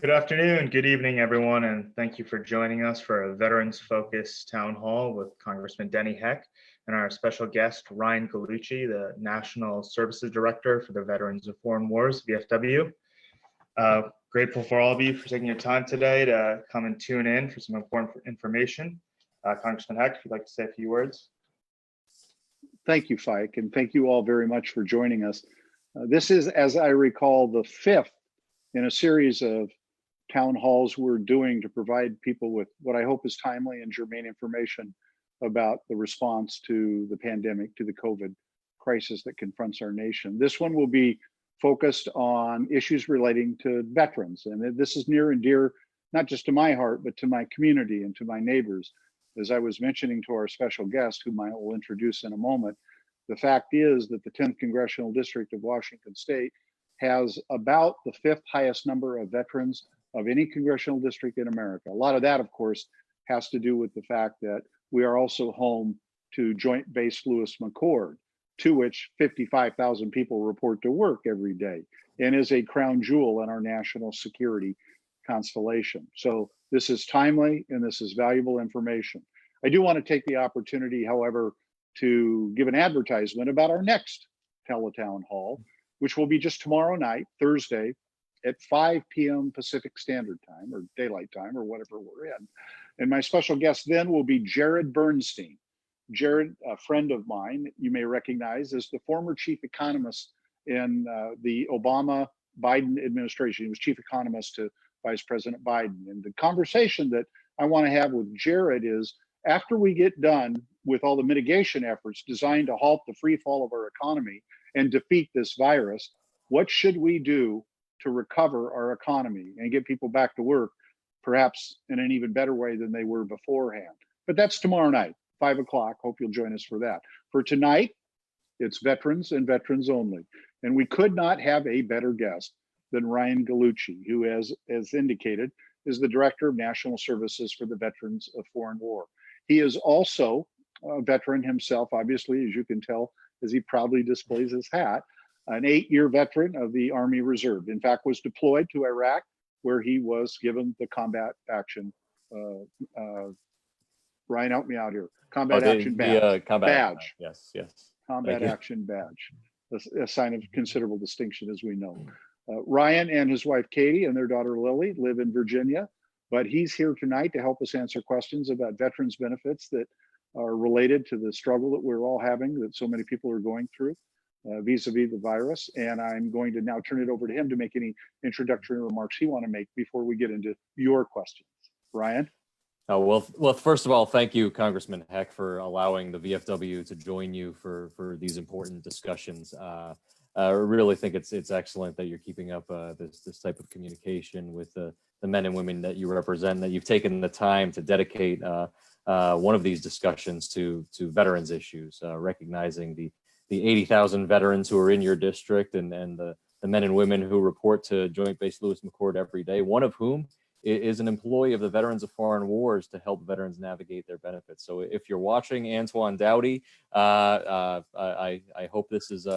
Good afternoon, good evening, everyone, and thank you for joining us for a veterans-focused town hall with Congressman Denny Heck and our special guest, Ryan Galluci, the National Services Director for the Veterans of Foreign Wars, VFW. Grateful for all of you for taking your time today to come and tune in for some important information. Congressman Heck, if you'd like to say a few words. Thank you, Fike, and thank you all very much for joining us. This is, as I recall, the fifth in a series of town halls we're doing to provide people with what I hope is timely and germane information about the response to the pandemic, to the COVID crisis that confronts our nation. This one will be focused on issues relating to veterans. And this is near and dear, not just to my heart, but to my community and to my neighbors. As I was mentioning to our special guest, whom I will introduce in a moment, the fact is that the 10th Congressional District of Washington State has about the fifth highest number of veterans of any congressional district in America. A lot of that, of course, has to do with the fact that we are also home to Joint Base Lewis McChord, to which 55,000 people report to work every day, and is a crown jewel in our national security constellation. So this is timely and this is valuable information. I do want to take the opportunity, however, to give an advertisement about our next Teletown Hall, which will be just tomorrow night, Thursday, at 5 p.m. Pacific Standard Time, or Daylight Time, or whatever we're in. And my special guest then will be Jared Bernstein. Jared, a friend of mine, you may recognize as the former chief economist in the Obama-Biden administration. He was chief economist to Vice President Biden. And the conversation that I want to have with Jared is, after we get done with all the mitigation efforts designed to halt the free fall of our economy and defeat this virus, what should we do to recover our economy and get people back to work, perhaps in an even better way than they were beforehand? But that's tomorrow night, 5 o'clock. Hope you'll join us for that. For tonight, it's veterans and veterans only. And we could not have a better guest than Ryan Galluci, who, as indicated, is the Director of National Services for the Veterans of Foreign War. He is also a veteran himself, obviously, as you can tell, as he proudly displays his hat, an 8-year veteran of the Army Reserve. In fact, was deployed to Iraq, where he was given the combat action. Ryan, help me out here. Combat action badge. Badge. Yes, yes. Combat action badge. A sign of considerable distinction, as we know. Ryan and his wife Katie and their daughter Lily live in Virginia, but he's here tonight to help us answer questions about veterans benefits that are related to the struggle that we're all having, that so many people are going through vis-a-vis the virus. And I'm going to now turn it over to him to make any introductory remarks he want to make before we get into your questions. Ryan? Well, first of all, thank you, Congressman Heck, for allowing the VFW to join you for these important discussions. I really think it's excellent that you're keeping up this type of communication with the men and women that you represent, that you've taken the time to dedicate one of these discussions to veterans issues, recognizing the 80,000 veterans who are in your district and the men and women who report to Joint Base Lewis McChord every day, one of whom is an employee of the Veterans of Foreign Wars to help veterans navigate their benefits. So if you're watching, Antoine Dowdy, I hope this is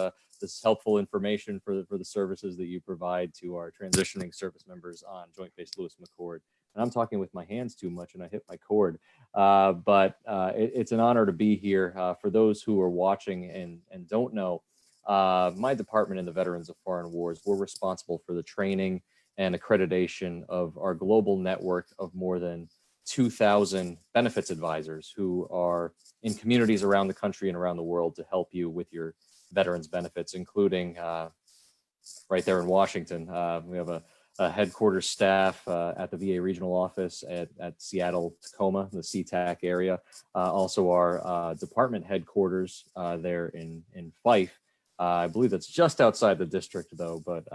helpful information for the services that you provide to our transitioning service members on Joint Base Lewis McChord. And I'm talking with my hands too much and I hit my cord. But it's an honor to be here. For those who are watching and don't know, my department in the Veterans of Foreign Wars, we're responsible for the training and accreditation of our global network of more than 2,000 benefits advisors who are in communities around the country and around the world to help you with your veterans benefits, including right there in Washington. We have a headquarters staff at the VA regional office at Seattle, Tacoma, the SeaTac area. Also our department headquarters there in Fife. I believe that's just outside the district though, but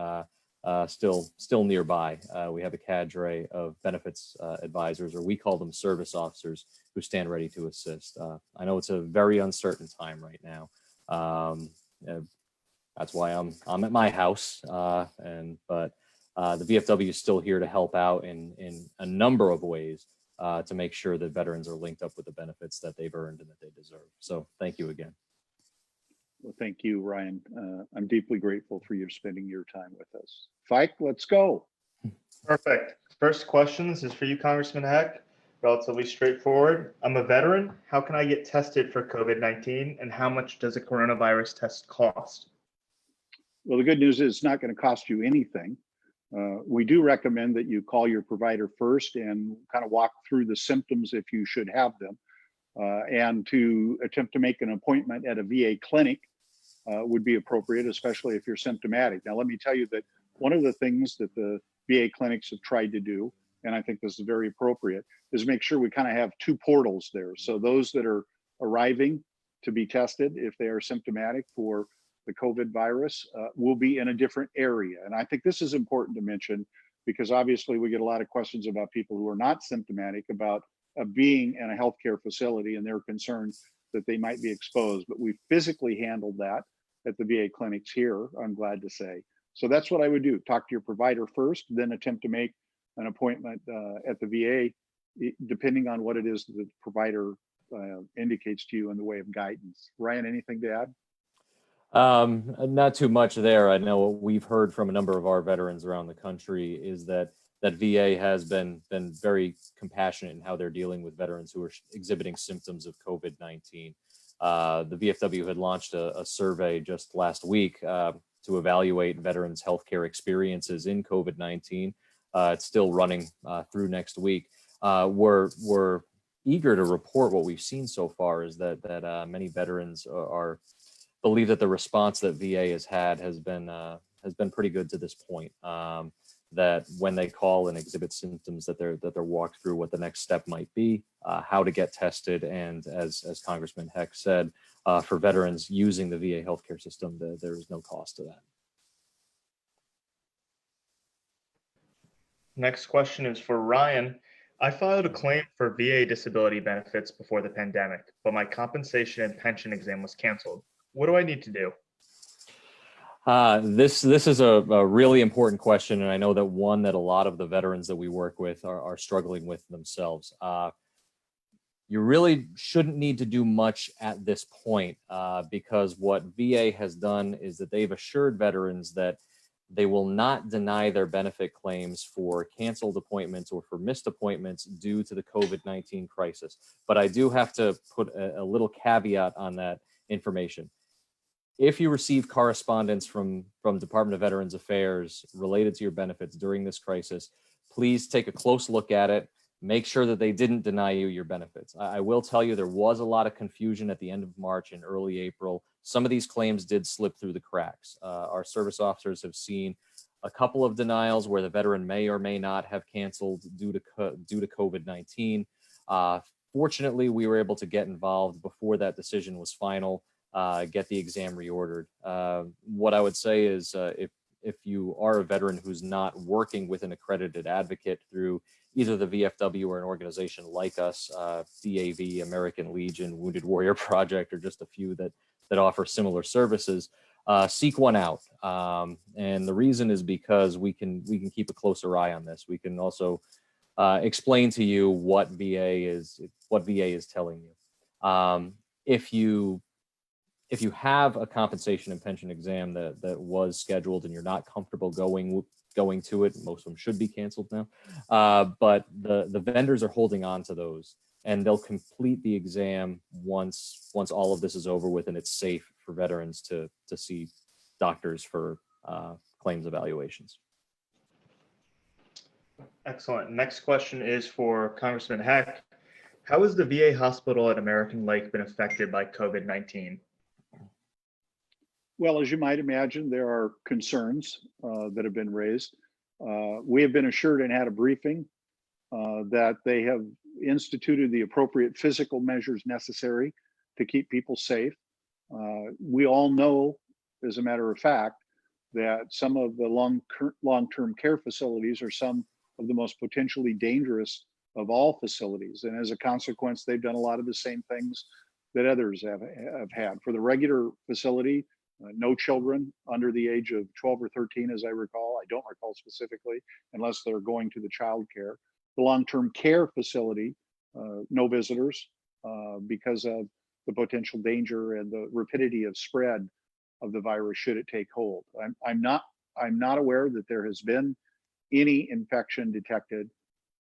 still nearby. We have a cadre of benefits advisors, or we call them service officers, who stand ready to assist. I know it's a very uncertain time right now. That's why I'm at my house, but the VFW is still here to help out in a number of ways to make sure that veterans are linked up with the benefits that they've earned and that they deserve. So thank you again. Well, thank you, Ryan. I'm deeply grateful for you spending your time with us. Fike, let's go. Perfect. First question, this is for you, Congressman Heck. Relatively straightforward. I'm a veteran. How can I get tested for COVID-19 and how much does a coronavirus test cost? Well, the good news is it's not going to cost you anything. We do recommend that you call your provider first and kind of walk through the symptoms if you should have them, and to attempt to make an appointment at a VA clinic would be appropriate, especially if you're symptomatic. Now, let me tell you that one of the things that the VA clinics have tried to do, and I think this is very appropriate, is make sure we kind of have two portals there. So those that are arriving to be tested, if they are symptomatic for the COVID virus, will be in a different area. And I think this is important to mention because obviously we get a lot of questions about people who are not symptomatic about being in a healthcare facility and they're concerned that they might be exposed. But we physically handled that at the VA clinics here, I'm glad to say. So that's what I would do. Talk to your provider first, then attempt to make an appointment at the VA, depending on what it is that the provider indicates to you in the way of guidance. Ryan, anything to add? Not too much there. I know what we've heard from a number of our veterans around the country is that VA has been very compassionate in how they're dealing with veterans who are exhibiting symptoms of COVID-19. The VFW had launched a survey just last week to evaluate veterans' healthcare experiences in COVID-19. It's still running through next week. We're eager to report what we've seen so far is that many veterans believe that the response that VA has had has been pretty good to this point. That when they call and exhibit symptoms, that they're walked through what the next step might be, how to get tested, and as Congressman Heck said, for veterans using the VA healthcare system, there is no cost to that. Next question is for Ryan. I filed a claim for VA disability benefits before the pandemic, but my compensation and pension exam was canceled. What do I need to do? This is a really important question, and I know that one that a lot of the veterans that we work with are struggling with themselves. You really shouldn't need to do much at this point because what VA has done is that they've assured veterans that they will not deny their benefit claims for canceled appointments or for missed appointments due to the COVID-19 crisis. But I do have to put a little caveat on that information. If you receive correspondence from Department of Veterans Affairs related to your benefits during this crisis, please take a close look at it. Make sure that they didn't deny you your benefits. I will tell you there was a lot of confusion at the end of March and early April. Some of these claims did slip through the cracks. Our service officers have seen a couple of denials where the veteran may or may not have canceled due to COVID-19. Fortunately, we were able to get involved before that decision was final. Get the exam reordered. What I would say is if you are a veteran who's not working with an accredited advocate through either the VFW or an organization like us, DAV, American Legion, Wounded Warrior Project, or just a few that offer similar services, seek one out. And the reason is because we can keep a closer eye on this. We can also explain to you what VA is telling you. If you have a compensation and pension exam that was scheduled and you're not comfortable going to it, most of them should be canceled now. But the vendors are holding on to those, and they'll complete the exam once all of this is over with and it's safe for veterans to see doctors for claims evaluations. Excellent. Next question is for Congressman Heck. How has the VA hospital at American Lake been affected by COVID-19? Well, as you might imagine, there are concerns that have been raised. We have been assured and had a briefing that they have instituted the appropriate physical measures necessary to keep people safe. We all know, as a matter of fact, that some of the long-term care facilities are some of the most potentially dangerous of all facilities. And as a consequence, they've done a lot of the same things that others have had. For the regular facility, no children under the age of 12 or 13, as I recall. I don't recall specifically, unless they're going to the child care. The long-term care facility, no visitors because of the potential danger and the rapidity of spread of the virus should it take hold. I'm not aware that there has been any infection detected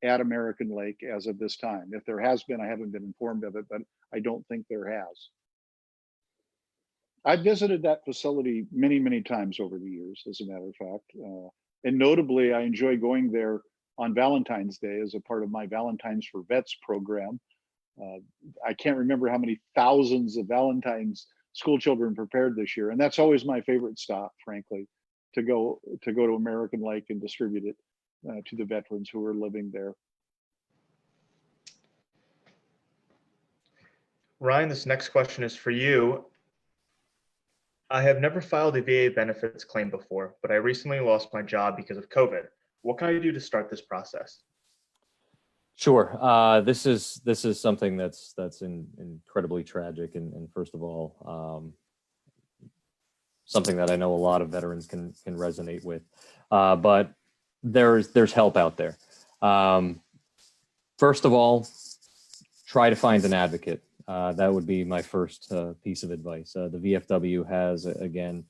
at American Lake as of this time. If there has been, I haven't been informed of it, but I don't think there has. I've visited that facility many, many times over the years, as a matter of fact. And notably, I enjoy going there on Valentine's Day as a part of my Valentine's for Vets program. I can't remember how many thousands of Valentine's school children prepared this year. And that's always my favorite stop, frankly, to go to American Lake and distribute it to the veterans who are living there. Ryan, this next question is for you. I have never filed a VA benefits claim before, but I recently lost my job because of COVID. What can I do to start this process? Sure. This is something that's incredibly tragic, and first of all, something that I know a lot of veterans can resonate with. But there's help out there. First of all, try to find an advocate. That would be my first piece of advice. The VFW has, again,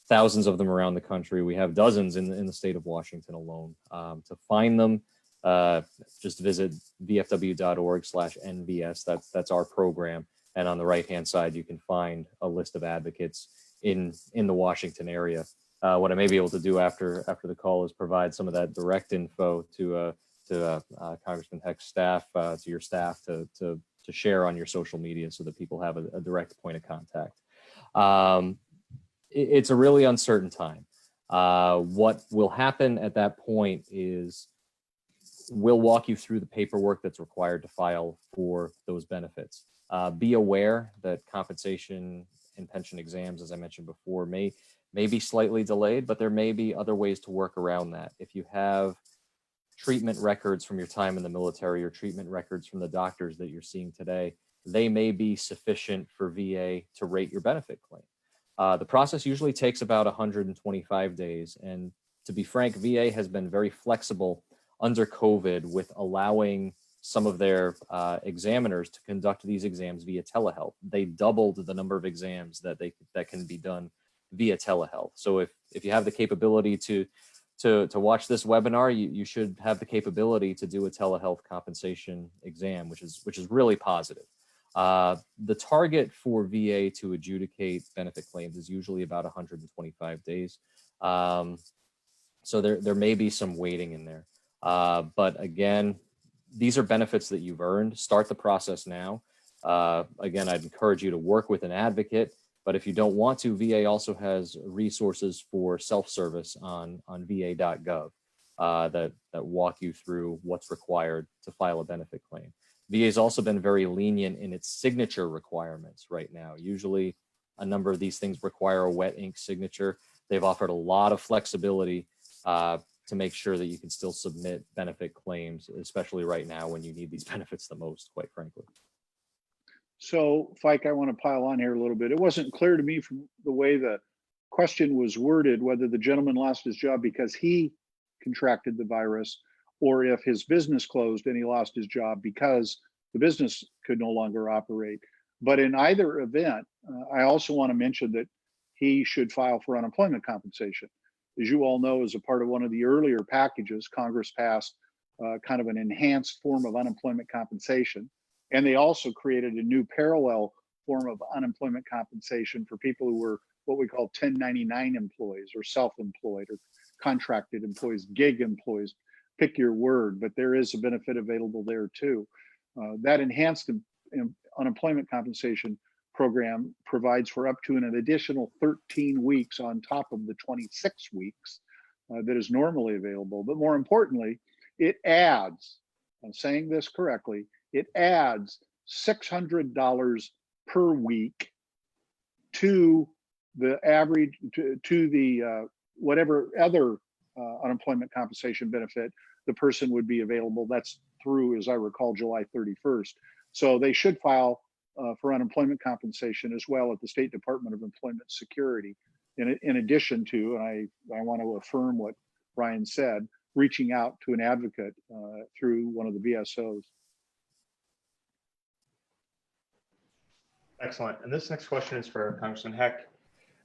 thousands of them around the country. We have dozens in the state of Washington alone. To find them, just visit vfw.org/NVS. That's our program. And on the right-hand side, you can find a list of advocates in the Washington area. What I may be able to do after the call is provide some of that direct info to Congressman Heck's staff, to your staff, to share on your social media so that people have a direct point of contact. It's a really uncertain time. What will happen at that point is we'll walk you through the paperwork that's required to file for those benefits. Be aware that compensation and pension exams, as I mentioned before, may be slightly delayed, but there may be other ways to work around that. If you have treatment records from your time in the military or treatment records from the doctors that you're seeing today, they may be sufficient for VA to rate your benefit claim. The process usually takes about 125 days. And to be frank, VA has been very flexible under COVID with allowing some of their examiners to conduct these exams via telehealth. They doubled the number of exams that can be done via telehealth. So if you have the capability to watch this webinar, you should have the capability to do a telehealth compensation exam, which is really positive. The target for VA to adjudicate benefit claims is usually about 125 days. So there may be some waiting in there. But again, these are benefits that you've earned. Start the process now. Again, I'd encourage you to work with an advocate. But if you don't want to, VA also has resources for self-service on va.gov that walk you through what's required to file a benefit claim. VA has also been very lenient in its signature requirements right now. Usually a number of these things require a wet ink signature. They've offered a lot of flexibility to make sure that you can still submit benefit claims, especially right now when you need these benefits the most, quite frankly. So, Fike, I want to pile on here a little bit. It wasn't clear to me from the way the question was worded whether the gentleman lost his job because he contracted the virus or if his business closed and he lost his job because the business could no longer operate. But in either event, I also want to mention that he should file for unemployment compensation. As you all know, as a part of one of the earlier packages, Congress passed kind of an enhanced form of unemployment compensation. And they also created a new parallel form of unemployment compensation for people who were what we call 1099 employees or self-employed or contracted employees, gig employees, pick your word, but there is a benefit available there too. That enhanced unemployment compensation program provides for up to an additional 13 weeks on top of the 26 weeks that is normally available. But more importantly, it adds, I'm saying this correctly, it adds $600 per week to the average, to the whatever other unemployment compensation benefit the person would be available. That's through, as I recall, July 31st. So they should file for unemployment compensation as well at the State Department of Employment Security. In addition to, and I want to affirm what Ryan said, reaching out to an advocate through one of the VSOs. Excellent. And this next question is for Congressman Heck.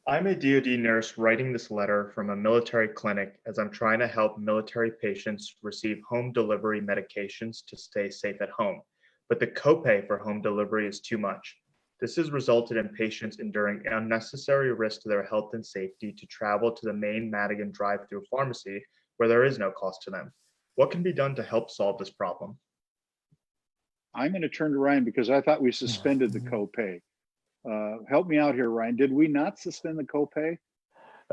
I'm a DoD nurse writing this letter from a military clinic as I'm trying to help military patients receive home delivery medications to stay safe at home. But the copay for home delivery is too much. This has resulted in patients enduring unnecessary risk to their health and safety to travel to the main Madigan drive-through pharmacy where there is no cost to them. What can be done to help solve this problem? I'm going to turn to Ryan because I thought we suspended the copay. Help me out here, Ryan. Did we not suspend the copay?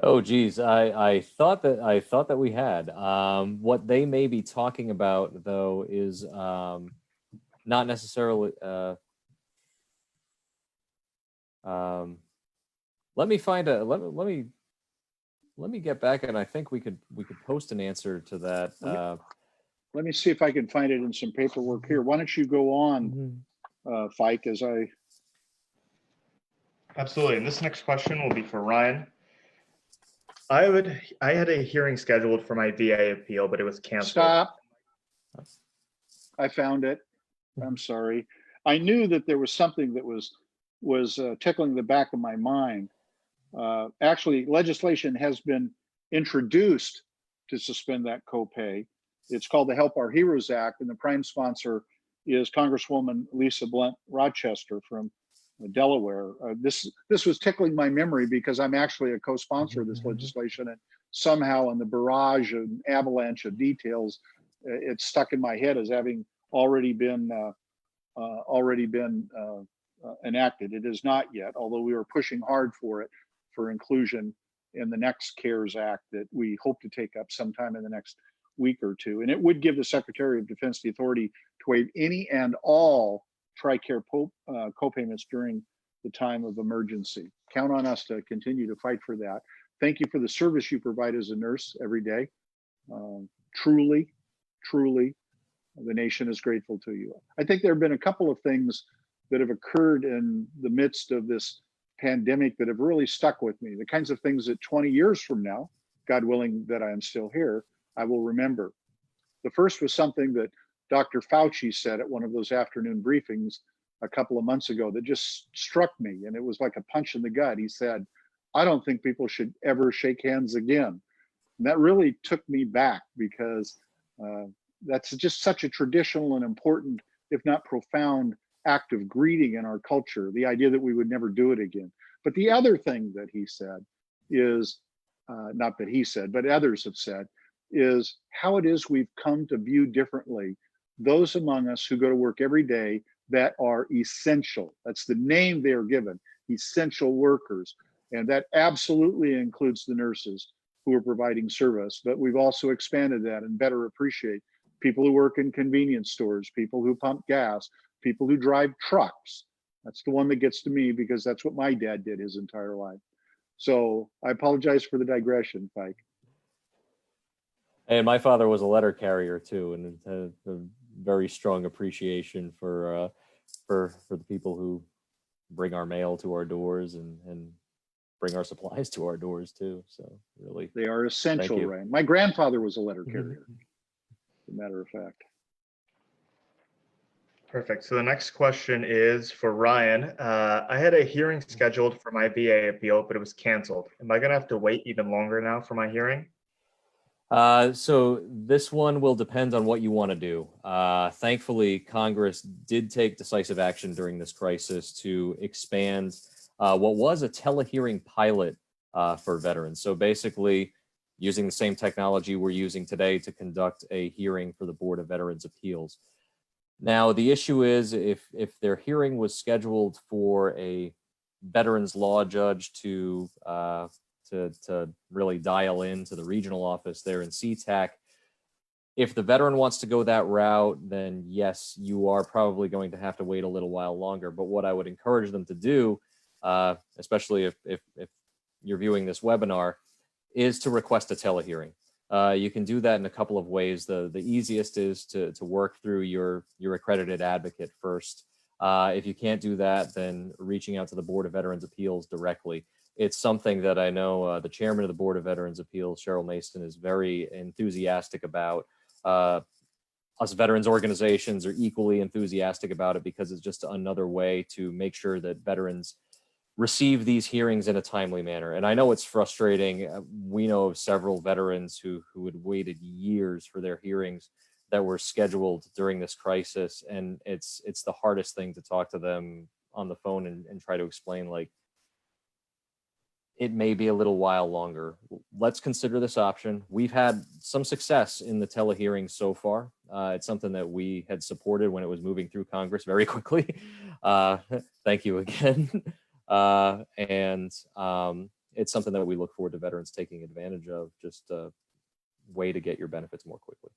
Oh, geez, I thought that we had. What they may be talking about, though, is not necessarily. Let me find a let me get back, and I think we could post an answer to that. Let me see if I can find it in some paperwork here. Why don't you go on, Fike, as I. Absolutely. And this next question will be for Ryan. I had a hearing scheduled for my VA appeal, but it was canceled. Stop. I found it. I'm sorry. I knew that there was something that was tickling the back of my mind. Actually, legislation has been introduced to suspend that copay. It's called the Help Our Heroes Act, and the prime sponsor is Congresswoman Lisa Blunt Rochester from Delaware. This was tickling my memory because I'm actually a co-sponsor of this legislation, and somehow in the barrage and avalanche of details, it's stuck in my head as having already been enacted. It is not yet, although we were pushing hard for it for inclusion in the next CARES Act that we hope to take up sometime in the next week or two. And it would give the Secretary of Defense the authority to waive any and all TRICARE co-payments during the time of emergency. Count on us to continue to fight for that. Thank you for the service you provide as a nurse every day. Truly, the nation is grateful to you. I think there have been a couple of things that have occurred in the midst of this pandemic that have really stuck with me. The kinds of things that 20 years from now, God willing that I am still here, I will remember. The first was something that Dr. Fauci said at one of those afternoon briefings a couple of months ago that just struck me, and it was like a punch in the gut. He said, I don't think people should ever shake hands again. And that really took me back because that's just such a traditional and important, if not profound, act of greeting in our culture, the idea that we would never do it again. But the other thing that he said is, not that he said, but others have said, is how it is we've come to view differently those among us who go to work every day that are essential. That's the name they are given, essential workers. And that absolutely includes the nurses who are providing service. But we've also expanded that and better appreciate people who work in convenience stores, people who pump gas, people who drive trucks. That's the one that gets to me because that's what my dad did his entire life. So I apologize for the digression, Pike. And my father was a letter carrier too, and had a very strong appreciation for the people who bring our mail to our doors and bring our supplies to our doors too. So really, they are essential, right? My grandfather was a letter carrier, as a matter of fact. Perfect. So the next question is for Ryan. I had a hearing scheduled for my VA appeal, but it was canceled. Am I going to have to wait even longer now for my hearing? So this one will depend on what you want to do. Thankfully, Congress did take decisive action during this crisis to expand what was a telehearing pilot for veterans. So basically, using the same technology we're using today to conduct a hearing for the Board of Veterans Appeals. Now, the issue is if their hearing was scheduled for a veterans law judge to really dial into the regional office there in SeaTac. If the veteran wants to go that route, then yes, you are probably going to have to wait a little while longer. But what I would encourage them to do, especially if you're viewing this webinar, is to request a telehearing. You can do that in a couple of ways. The easiest is to work through your accredited advocate first. If you can't do that, then reaching out to the Board of Veterans Appeals directly. It's something that I know the chairman of the Board of Veterans Appeals, Cheryl Mason, is very enthusiastic about. Us veterans organizations are equally enthusiastic about it because it's just another way to make sure that veterans receive these hearings in a timely manner. And I know it's frustrating. We know of several veterans who had waited years for their hearings that were scheduled during this crisis. And it's the hardest thing to talk to them on the phone and try to explain, like, it may be a little while longer. Let's consider this option. We've had some success in the tele hearings so far. It's something that we had supported when it was moving through Congress very quickly. Thank you again. It's something that we look forward to veterans taking advantage of, just a way to get your benefits more quickly.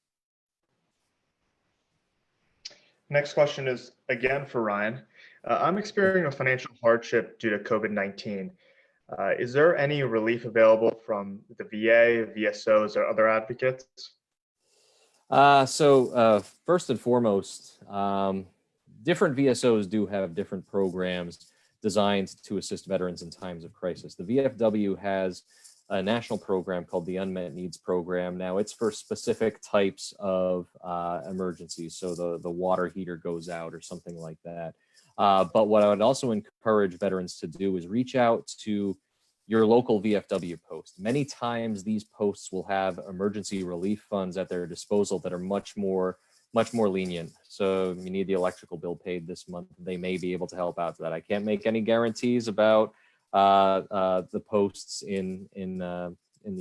Next question is again for Ryan. I'm experiencing a financial hardship due to COVID-19. Is there any relief available from the VA, VSOs, or other advocates? First and foremost, different VSOs do have different programs designed to assist veterans in times of crisis. The VFW has a national program called the Unmet Needs Program. Now, it's for specific types of emergencies. So the water heater goes out or something like that. But what I would also encourage veterans to do is reach out to your local VFW post. Many times these posts will have emergency relief funds at their disposal that are much more lenient. So you need the electrical bill paid this month, they may be able to help out to that. I can't make any guarantees about the posts in the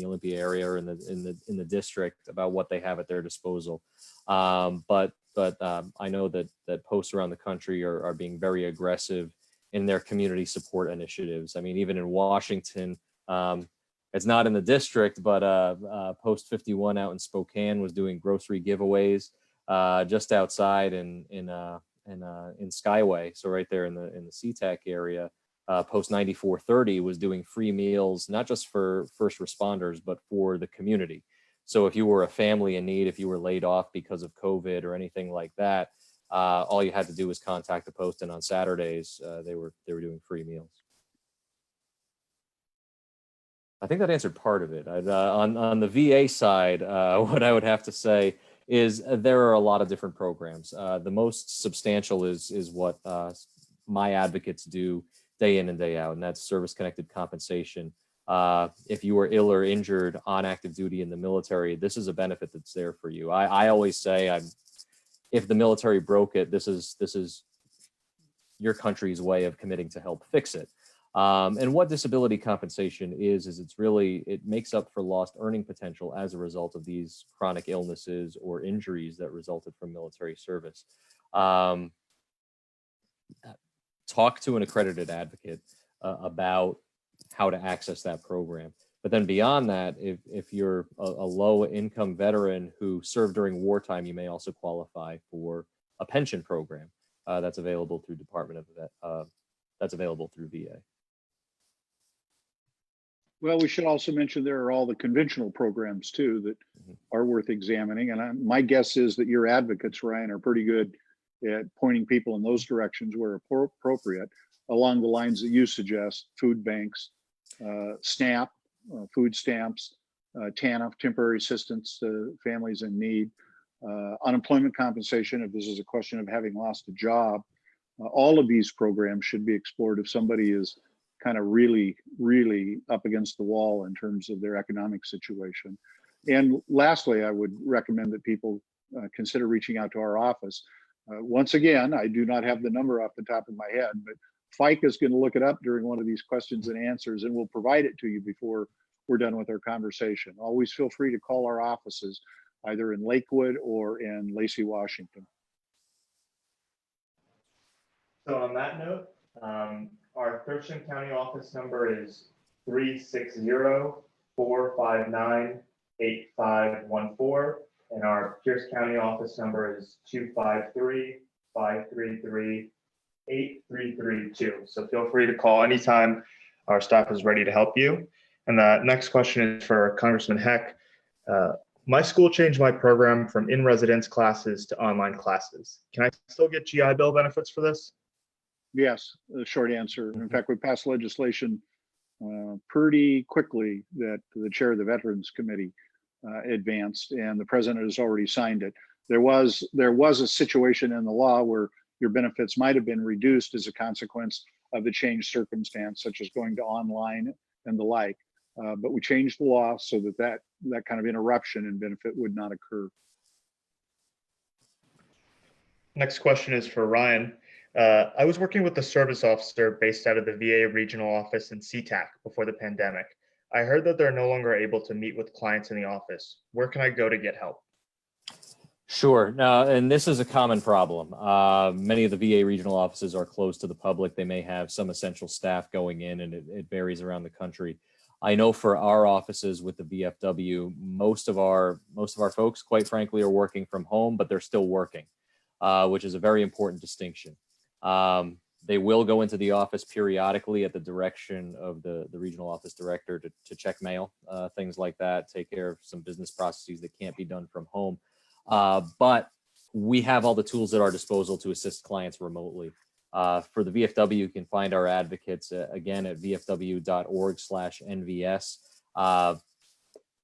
Olympia area or in the district about what they have at their disposal. But I know that posts around the country are being very aggressive in their community support initiatives. I mean, even in Washington, it's not in the district, but Post 51 out in Spokane was doing grocery giveaways just outside in Skyway, so right there in the SeaTac area. Post 9430 was doing free meals, not just for first responders, but for the community. So if you were a family in need, if you were laid off because of COVID or anything like that, all you had to do was contact the post, and on Saturdays they were doing free meals. I think that answered part of it. On the VA side, what I would have to say is there are a lot of different programs. The most substantial is what my advocates do day in and day out, and that's service-connected compensation. If you are ill or injured on active duty in the military, this is a benefit that's there for you. I always say, if the military broke it, this is your country's way of committing to help fix it. And what disability compensation is it makes up for lost earning potential as a result of these chronic illnesses or injuries that resulted from military service. Talk to an accredited advocate about how to access that program. But then beyond that, if you're a low income veteran who served during wartime, you may also qualify for a pension program that's available through that's available through VA. Well, we should also mention there are all the conventional programs too that are worth examining. And my guess is that your advocates, Ryan, are pretty good at pointing people in those directions where appropriate, along the lines that you suggest: food banks, SNAP, food stamps, TANF, temporary assistance to families in need, unemployment compensation if this is a question of having lost a job. All of these programs should be explored if somebody is kind of really up against the wall in terms of their economic situation. And lastly, I would recommend that people consider reaching out to our office. Once again, I do not have the number off the top of my head, but FICA is going to look it up during one of these questions and answers, and we'll provide it to you before we're done with our conversation. Always feel free to call our offices, either in Lakewood or in Lacey, Washington. So on that note, our Thurston County office number is 360-459-8514, and our Pierce County office number is 253-533-8332. So feel free to call anytime. Our staff is ready to help you. And the next question is for Congressman Heck. My school changed my program from in-residence classes to online classes. Can I still get GI Bill benefits for this? Yes, the short answer. In fact, we passed legislation pretty quickly that the chair of the Veterans Committee advanced, and the president has already signed it. There was a situation in the law where your benefits might have been reduced as a consequence of the changed circumstance, such as going to online and the like. But we changed the law so that kind of interruption and benefit would not occur. Next question is for Ryan. I was working with a service officer based out of the VA regional office in SeaTac before the pandemic. I heard that they're no longer able to meet with clients in the office. Where can I go to get help? Sure. Now, and this is a common problem. Many of the VA regional offices are closed to the public. They may have some essential staff going in, and it varies around the country. I know for our offices with the VFW, most of our folks, quite frankly, are working from home, but they're still working, which is a very important distinction. They will go into the office periodically at the direction of the regional office director to check mail, things like that, take care of some business processes that can't be done from home. But we have all the tools at our disposal to assist clients remotely. For the VFW, you can find our advocates again at vfw.org/NVS.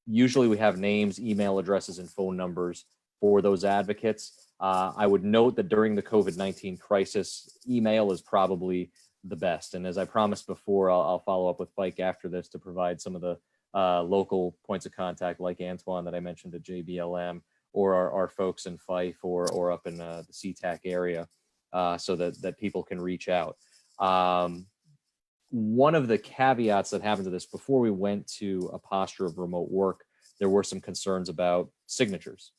Usually we have names, email addresses, and phone numbers for those advocates. I would note that during the COVID-19 crisis, email is probably the best. And as I promised before, I'll follow up with Mike after this to provide some of the local points of contact like Antoine that I mentioned at JBLM, or our folks in Fife or up in the SeaTac area, so that people can reach out. One of the caveats that happened to this, before we went to a posture of remote work, there were some concerns about signatures,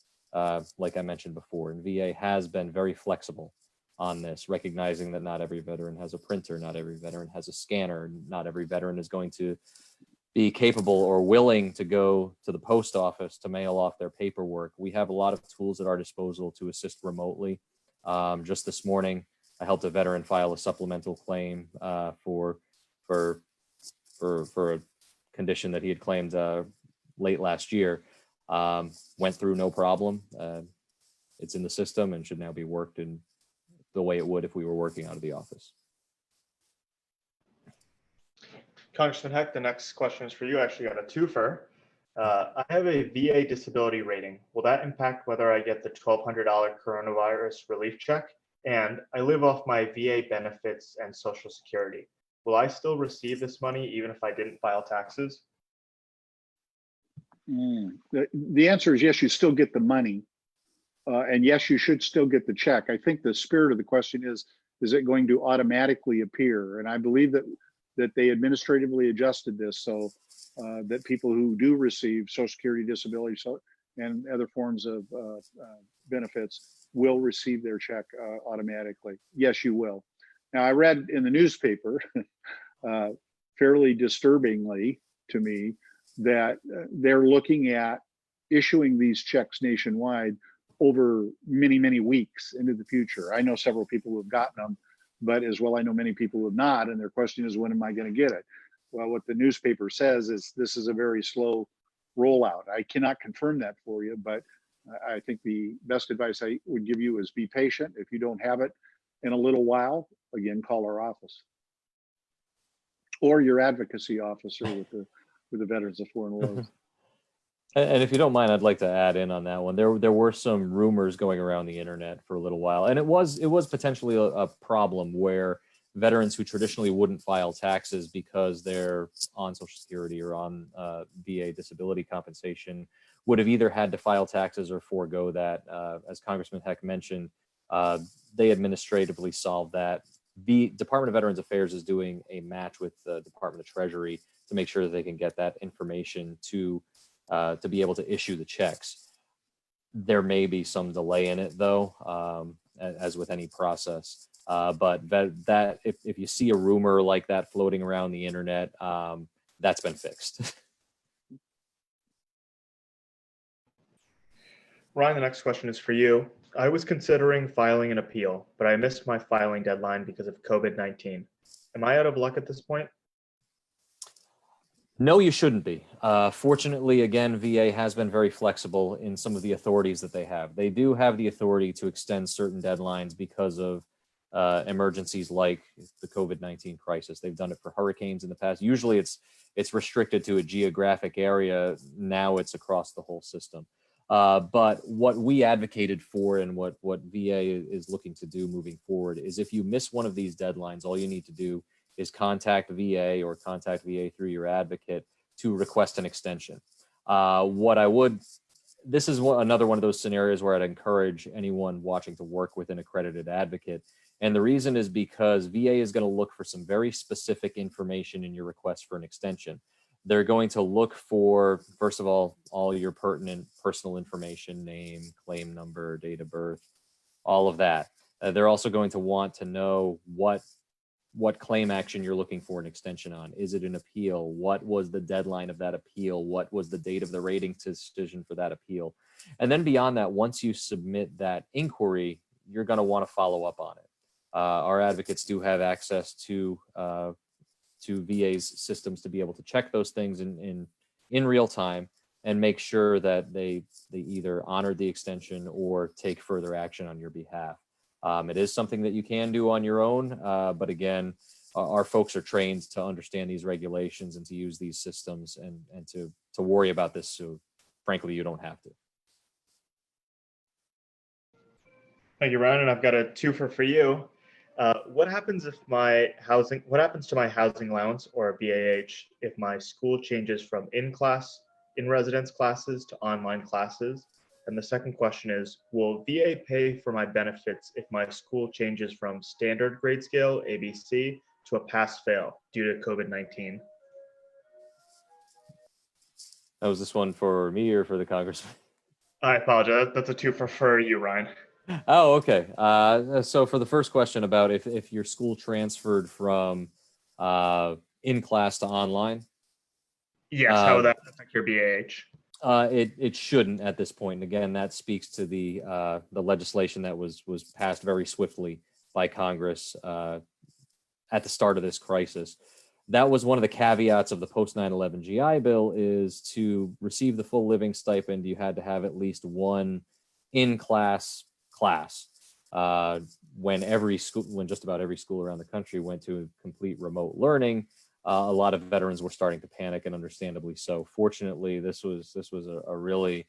like I mentioned before, and VA has been very flexible on this, recognizing that not every veteran has a printer, not every veteran has a scanner, not every veteran is going to be capable or willing to go to the post office to mail off their paperwork. We have a lot of tools at our disposal to assist remotely. Just this morning, I helped a veteran file a supplemental claim for a condition that he had claimed late last year. Went through no problem. It's in the system and should now be worked in the way it would if we were working out of the office. Congressman Heck, the next question is for you. I actually got a twofer. I have a VA disability rating. Will that impact whether I get the $1,200 coronavirus relief check? And I live off my VA benefits and Social Security. Will I still receive this money even if I didn't file taxes? The answer is yes, you still get the money. And yes, you should still get the check. I think the spirit of the question is it going to automatically appear? And I believe that they administratively adjusted this so that people who do receive Social Security, disability, and other forms of benefits will receive their check automatically. Yes, you will. Now, I read in the newspaper, fairly disturbingly to me, that they're looking at issuing these checks nationwide over many, many weeks into the future. I know several people who have gotten them, but as well, I know many people who have not. And their question is, when am I going to get it? Well, what the newspaper says is this is a very slow rollout. I cannot confirm that for you, but I think the best advice I would give you is be patient. If you don't have it in a little while, again, call our office or your advocacy officer with the Veterans of Foreign Wars. And if you don't mind, I'd like to add in on that one. There were some rumors going around the internet for a little while, and it was potentially a problem where veterans who traditionally wouldn't file taxes because they're on Social Security or on VA disability compensation would have either had to file taxes or forego that. As Congressman Heck mentioned, they administratively solved that. The Department of Veterans Affairs is doing a match with the Department of Treasury to make sure that they can get that information to be able to issue the checks. There may be some delay in it, though, as with any process. But that if you see a rumor like that floating around the internet, that's been fixed. Ryan, the next question is for you. I was considering filing an appeal, but I missed my filing deadline because of COVID-19. Am I out of luck at this point? No, you shouldn't be. Fortunately, again, VA has been very flexible in some of the authorities that they have. They do have the authority to extend certain deadlines because of emergencies like the COVID-19 crisis. They've done it for hurricanes in the past. Usually it's restricted to a geographic area. Now it's across the whole system. But what we advocated for and what VA is looking to do moving forward is if you miss one of these deadlines, all you need to do is contact VA or contact VA through your advocate to request an extension. This is another one of those scenarios where I'd encourage anyone watching to work with an accredited advocate. And the reason is because VA is going to look for some very specific information in your request for an extension. They're going to look for, first of all your pertinent personal information, name, claim number, date of birth, all of that. They're also going to want to know what claim action you're looking for an extension on. Is it an appeal? What was the deadline of that appeal? What was the date of the rating decision for that appeal? And then beyond that, once you submit that inquiry, you're going to want to follow up on it. Our advocates do have access to VA's systems to be able to check those things in real time and make sure that they either honored the extension or take further action on your behalf. It is something that you can do on your own, but again, our folks are trained to understand these regulations and to use these systems and to worry about this. So frankly, you don't have to. Thank you, Ryan. And I've got a twofer for you. What happens to my housing allowance or BAH if my school changes from in-residence classes to online classes? And the second question is, will VA pay for my benefits if my school changes from standard grade scale, ABC, to a pass-fail due to COVID-19? Was this one for me or for the congressman? I apologize. That's a twofer for you, Ryan. Oh, okay. So for the first question about if your school transferred from in class to online. Yes, how would that affect your BAH? It shouldn't at this point. And again, that speaks to the legislation that was passed very swiftly by Congress at the start of this crisis. That was one of the caveats of the post 9/11 GI Bill, is to receive the full living stipend, you had to have at least one in-class class. When just about every school around the country went to complete remote learning, a lot of veterans were starting to panic, and understandably so. Fortunately, this was a really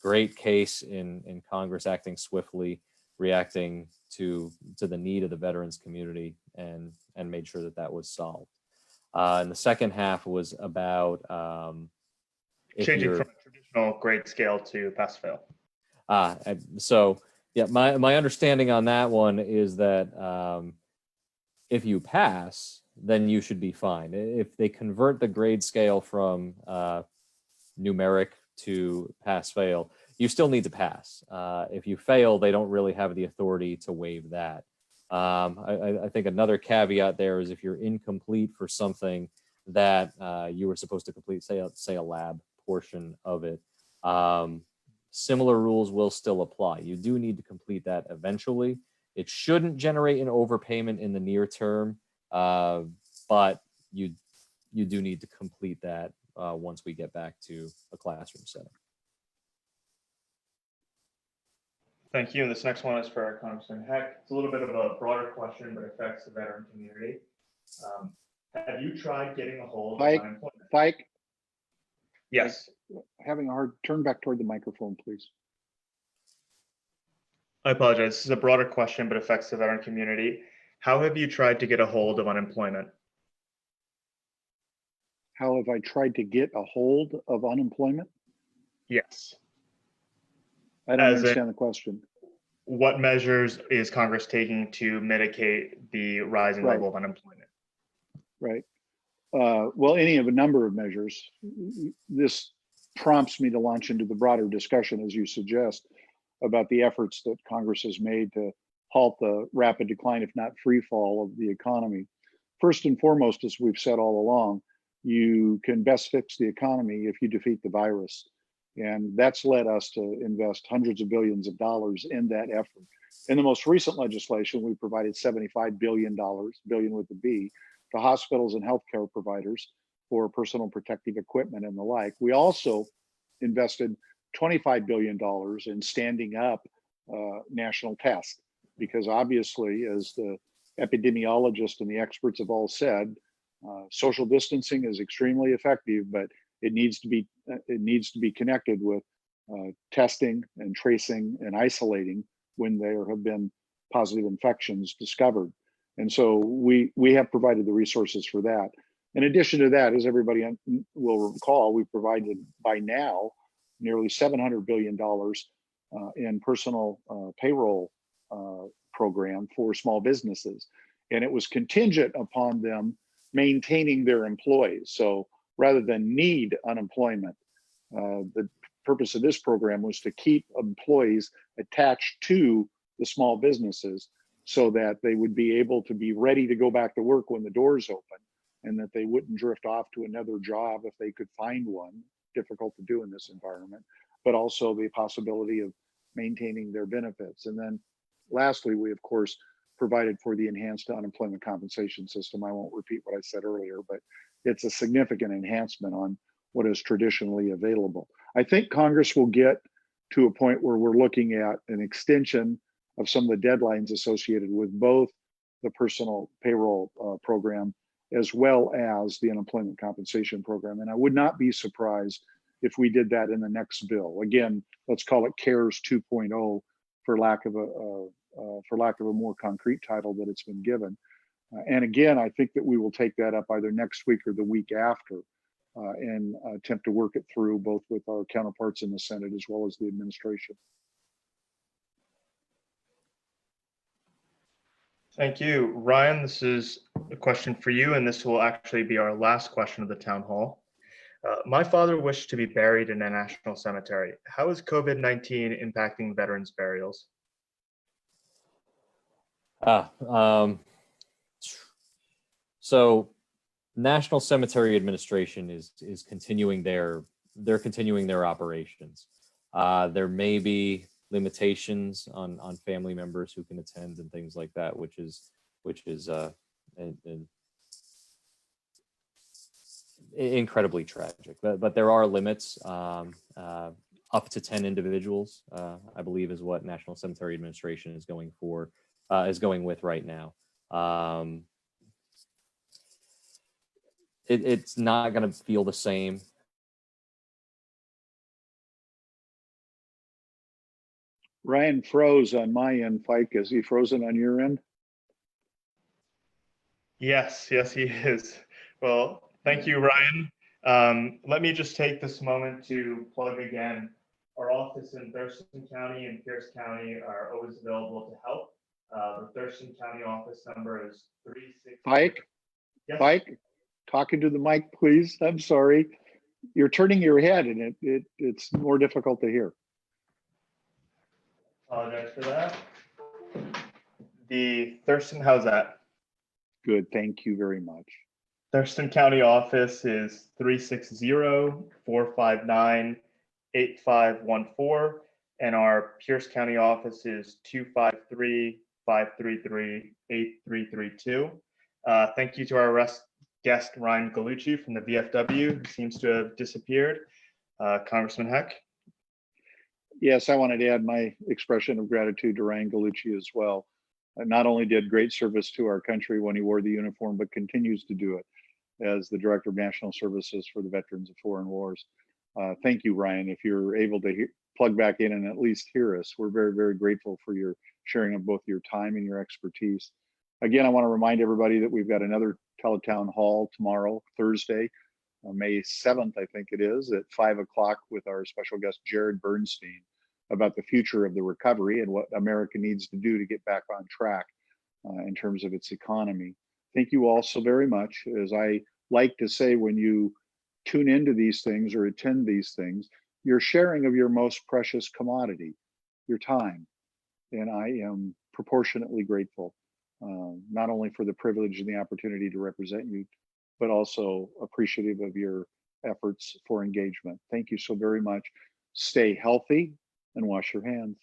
great case in Congress acting swiftly, reacting to the need of the veterans community, and made sure that was solved. And the second half was about changing from a traditional grade scale to pass-fail. So yeah, my understanding on that one is that if you pass, then you should be fine. If they convert the grade scale from numeric to pass-fail, you still need to pass. If you fail, they don't really have the authority to waive that. I think another caveat there is if you're incomplete for something that you were supposed to complete, say a lab portion of it, similar rules will still apply. You do need to complete that eventually. It shouldn't generate an overpayment in the near term, but you do need to complete that once we get back to a classroom setting. Thank you. And this next one is for Congressman Heck. It's a little bit of a broader question, but affects the veteran community. Have you tried getting a hold of unemployment? Mike? Yes. Having a hard turn back toward the microphone, please. I apologize. This is a broader question, but affects the veteran community. How have you tried to get a hold of unemployment? How have I tried to get a hold of unemployment? Yes. I don't understand the question. What measures is Congress taking to mitigate the rising level of unemployment? Right. Well, any of a number of measures. This prompts me to launch into the broader discussion, as you suggest, about the efforts that Congress has made to halt the rapid decline, if not free fall, of the economy. First and foremost, as we've said all along, you can best fix the economy if you defeat the virus. And that's led us to invest hundreds of billions of dollars in that effort. In the most recent legislation, we provided $75 billion, billion with a B, to hospitals and healthcare providers for personal protective equipment and the like. We also invested $25 billion in standing up national tests, because obviously, as the epidemiologists and the experts have all said, social distancing is extremely effective, but it needs to be connected with testing and tracing and isolating when there have been positive infections discovered. And so we have provided the resources for that. In addition to that, as everybody will recall, we've provided by now nearly $700 billion in personal payroll program for small businesses. And it was contingent upon them maintaining their employees. So rather than need unemployment, the purpose of this program was to keep employees attached to the small businesses so that they would be able to be ready to go back to work when the doors open, and that they wouldn't drift off to another job if they could find one. Difficult to do in this environment, but also the possibility of maintaining their benefits. And then lastly, we of course provided for the enhanced unemployment compensation system. I won't repeat what I said earlier, but it's a significant enhancement on what is traditionally available. I think Congress will get to a point where we're looking at an extension of some of the deadlines associated with both the personal payroll program as well as the unemployment compensation program. And I would not be surprised if we did that in the next bill. Again, let's call it CARES 2.0 for lack of a more concrete title that it's been given. And again, I think that we will take that up either next week or the week after and attempt to work it through both with our counterparts in the Senate as well as the administration. Thank you. Ryan, this is a question for you, and this will actually be our last question of the town hall. My father wished to be buried in a national cemetery. How is COVID-19 impacting veterans' burials? So National Cemetery Administration is continuing their operations. There may be limitations on family members who can attend and things like that, which is incredibly tragic. But there are limits. Up to 10 individuals, I believe, is what National Cemetery Administration is going with right now. It's not going to feel the same. Ryan froze on my end, Fike. Is he frozen on your end? Yes, he is. Well, thank you, Ryan. Let me just take this moment to plug again. Our office in Thurston County and Pierce County are always available to help. The Thurston County office number is 36. Fike? Yes. Fike, talking to the mic, please. I'm sorry. You're turning your head and it's more difficult to hear. Apologize for that. The Thurston, how's that? Good, thank you very much. Thurston County office is 360-459-8514, and our Pierce County office is 253-533-8332. Thank you to our guest, Ryan Galluci from the VFW, who seems to have disappeared. Congressman Heck. Yes, I wanted to add my expression of gratitude to Ryan Galluci as well. Not only did great service to our country when he wore the uniform, but continues to do it as the Director of National Services for the Veterans of Foreign Wars. Thank you, Ryan. If you're able to plug back in and at least hear us, we're very, very grateful for your sharing of both your time and your expertise. Again, I want to remind everybody that we've got another Teletown Hall tomorrow, Thursday, May 7th, I think it is, at 5 o'clock with our special guest, Jared Bernstein, about the future of the recovery and what America needs to do to get back on track in terms of its economy. Thank you all so very much. As I like to say, when you tune into these things or attend these things, you're sharing of your most precious commodity, your time. And I am proportionately grateful, not only for the privilege and the opportunity to represent you, but also appreciative of your efforts for engagement. Thank you so very much. Stay healthy and wash your hands.